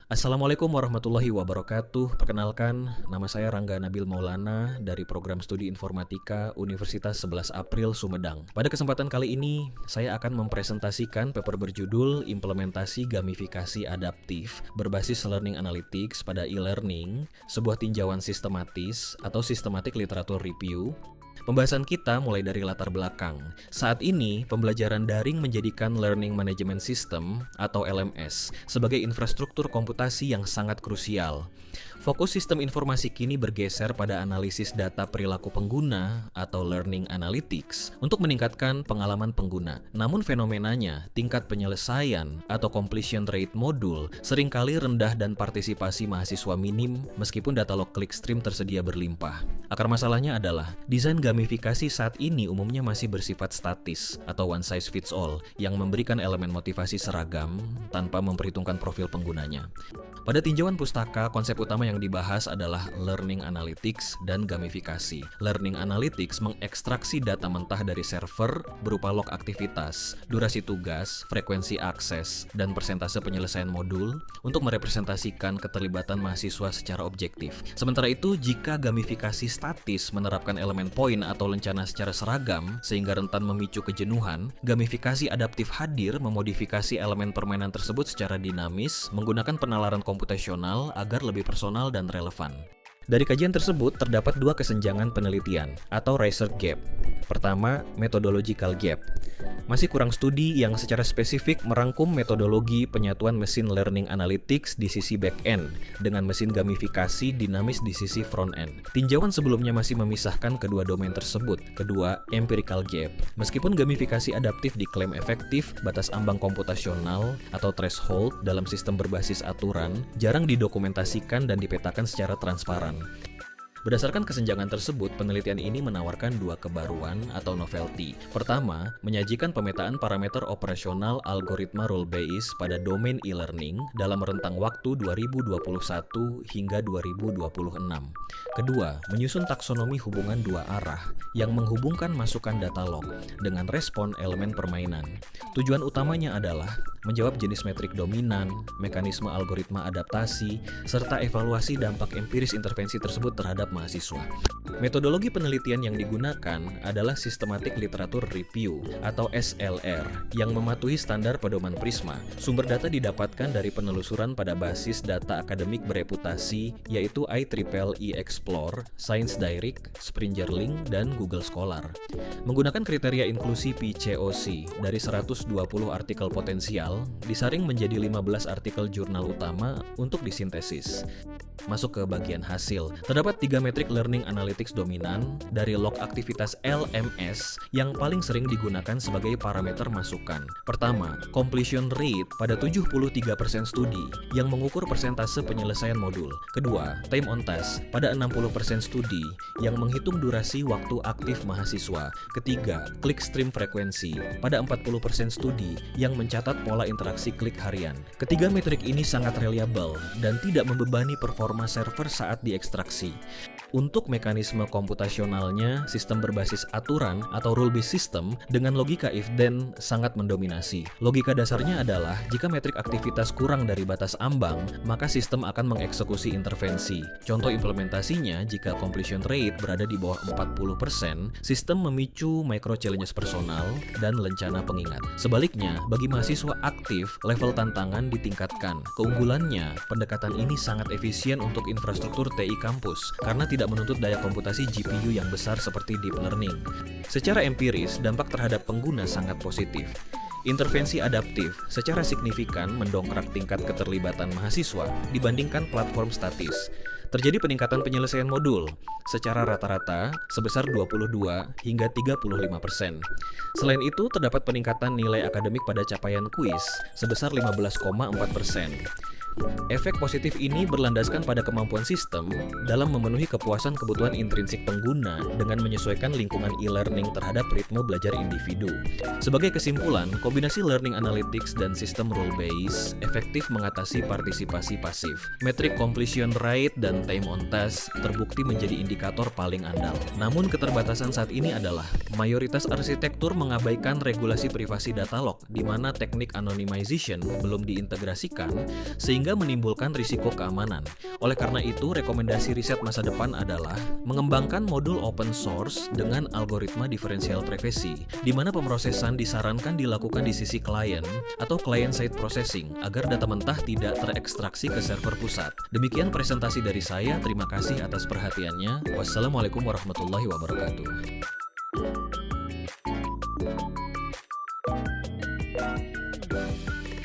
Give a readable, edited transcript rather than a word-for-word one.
Assalamualaikum warahmatullahi wabarakatuh. Perkenalkan, nama saya Rangga Nabil Maulana dari Program Studi Informatika Universitas 11 April Sumedang. Pada kesempatan kali ini, saya akan mempresentasikan paper berjudul Implementasi Gamifikasi Adaptif berbasis Learning Analytics pada e-learning, sebuah tinjauan sistematis atau systematic literature review. Pembahasan kita mulai dari latar belakang. Saat ini, pembelajaran daring menjadikan Learning Management System atau LMS sebagai infrastruktur komputasi yang sangat krusial. Fokus sistem informasi kini bergeser pada analisis data perilaku pengguna atau Learning Analytics untuk meningkatkan pengalaman pengguna. Namun fenomenanya, tingkat penyelesaian atau completion rate modul seringkali rendah dan partisipasi mahasiswa minim meskipun data log clickstream tersedia berlimpah. Akar masalahnya adalah desain gamifikasi saat ini umumnya masih bersifat statis atau one size fits all yang memberikan elemen motivasi seragam tanpa memperhitungkan profil penggunanya. Pada tinjauan pustaka, konsep utama yang dibahas adalah Learning Analytics dan gamifikasi. Learning Analytics mengekstraksi data mentah dari server berupa log aktivitas, durasi tugas, frekuensi akses, dan persentase penyelesaian modul untuk merepresentasikan keterlibatan mahasiswa secara objektif. Sementara itu, jika gamifikasi statis menerapkan elemen poin atau lencana secara seragam sehingga rentan memicu kejenuhan, gamifikasi adaptif hadir memodifikasi elemen permainan tersebut secara dinamis menggunakan penalaran komputasional agar lebih personal dan relevan. Dari kajian tersebut terdapat dua kesenjangan penelitian atau research gap. Pertama, methodological gap. Masih kurang studi yang secara spesifik merangkum metodologi penyatuan mesin learning analytics di sisi back-end dengan mesin gamifikasi dinamis di sisi front-end. Tinjauan sebelumnya masih memisahkan kedua domain tersebut. Kedua, empirical gap. Meskipun gamifikasi adaptif diklaim efektif, batas ambang komputasional atau threshold dalam sistem berbasis aturan jarang didokumentasikan dan dipetakan secara transparan. Berdasarkan kesenjangan tersebut, penelitian ini menawarkan dua kebaruan atau novelty. Pertama, menyajikan pemetaan parameter operasional algoritma rule-based pada domain e-learning dalam rentang waktu 2021 hingga 2026. Kedua, menyusun taksonomi hubungan dua arah yang menghubungkan masukan data log dengan respon elemen permainan. Tujuan utamanya adalah menjawab jenis metrik dominan, mekanisme algoritma adaptasi, serta evaluasi dampak empiris intervensi tersebut terhadap mahasiswa. Metodologi penelitian yang digunakan adalah Systematic Literature Review atau SLR yang mematuhi standar pedoman Prisma. Sumber data didapatkan dari penelusuran pada basis data akademik bereputasi yaitu IEEE Explore, Science Direct, Springerlink, dan Google Scholar. Menggunakan kriteria inklusi PCOC dari 120 artikel potensial disaring menjadi 15 artikel jurnal utama untuk disintesis. Masuk ke bagian hasil. Terdapat 3 metrik learning analytics dominan dari log aktivitas LMS yang paling sering digunakan sebagai parameter masukan. Pertama, completion rate pada 73% studi yang mengukur persentase penyelesaian modul. Kedua, time on task pada 60% studi yang menghitung durasi waktu aktif mahasiswa. Ketiga, clickstream frekuensi pada 40% studi yang mencatat pola interaksi klik harian. Ketiga metrik ini sangat reliable dan tidak membebani performa server saat diekstraksi. Untuk mekanisme komputasionalnya, sistem berbasis aturan atau rule-based system dengan logika if-then sangat mendominasi. Logika dasarnya adalah jika metrik aktivitas kurang dari batas ambang, maka sistem akan mengeksekusi intervensi. Contoh implementasinya, jika completion rate berada di bawah 40%, sistem memicu micro-challenges personal dan lencana pengingat. Sebaliknya, bagi mahasiswa aktif, level tantangan ditingkatkan. Keunggulannya, pendekatan ini sangat efisien untuk infrastruktur TI kampus karena tidak menuntut daya komputasi GPU yang besar seperti deep learning. Secara empiris, dampak terhadap pengguna sangat positif. Intervensi adaptif secara signifikan mendongkrak tingkat keterlibatan mahasiswa dibandingkan platform statis. Terjadi peningkatan penyelesaian modul secara rata-rata sebesar 22 hingga 35%. Selain itu, terdapat peningkatan nilai akademik pada capaian kuis sebesar 15,4%. Efek positif ini berlandaskan pada kemampuan sistem dalam memenuhi kepuasan kebutuhan intrinsik pengguna dengan menyesuaikan lingkungan e-learning terhadap ritme belajar individu. Sebagai kesimpulan, kombinasi learning analytics dan sistem rule-based efektif mengatasi partisipasi pasif. Metrik completion rate dan time on task terbukti menjadi indikator paling andal. Namun keterbatasan saat ini adalah mayoritas arsitektur mengabaikan regulasi privasi data log, di mana teknik anonymization belum diintegrasikan, sehingga sehingga menimbulkan risiko keamanan. Oleh karena itu, rekomendasi riset masa depan adalah mengembangkan modul open source dengan algoritma diferensial privasi, di mana pemrosesan disarankan dilakukan di sisi klien atau client-side processing agar data mentah tidak terekstraksi ke server pusat. Demikian presentasi dari saya, terima kasih atas perhatiannya. Wassalamualaikum warahmatullahi wabarakatuh.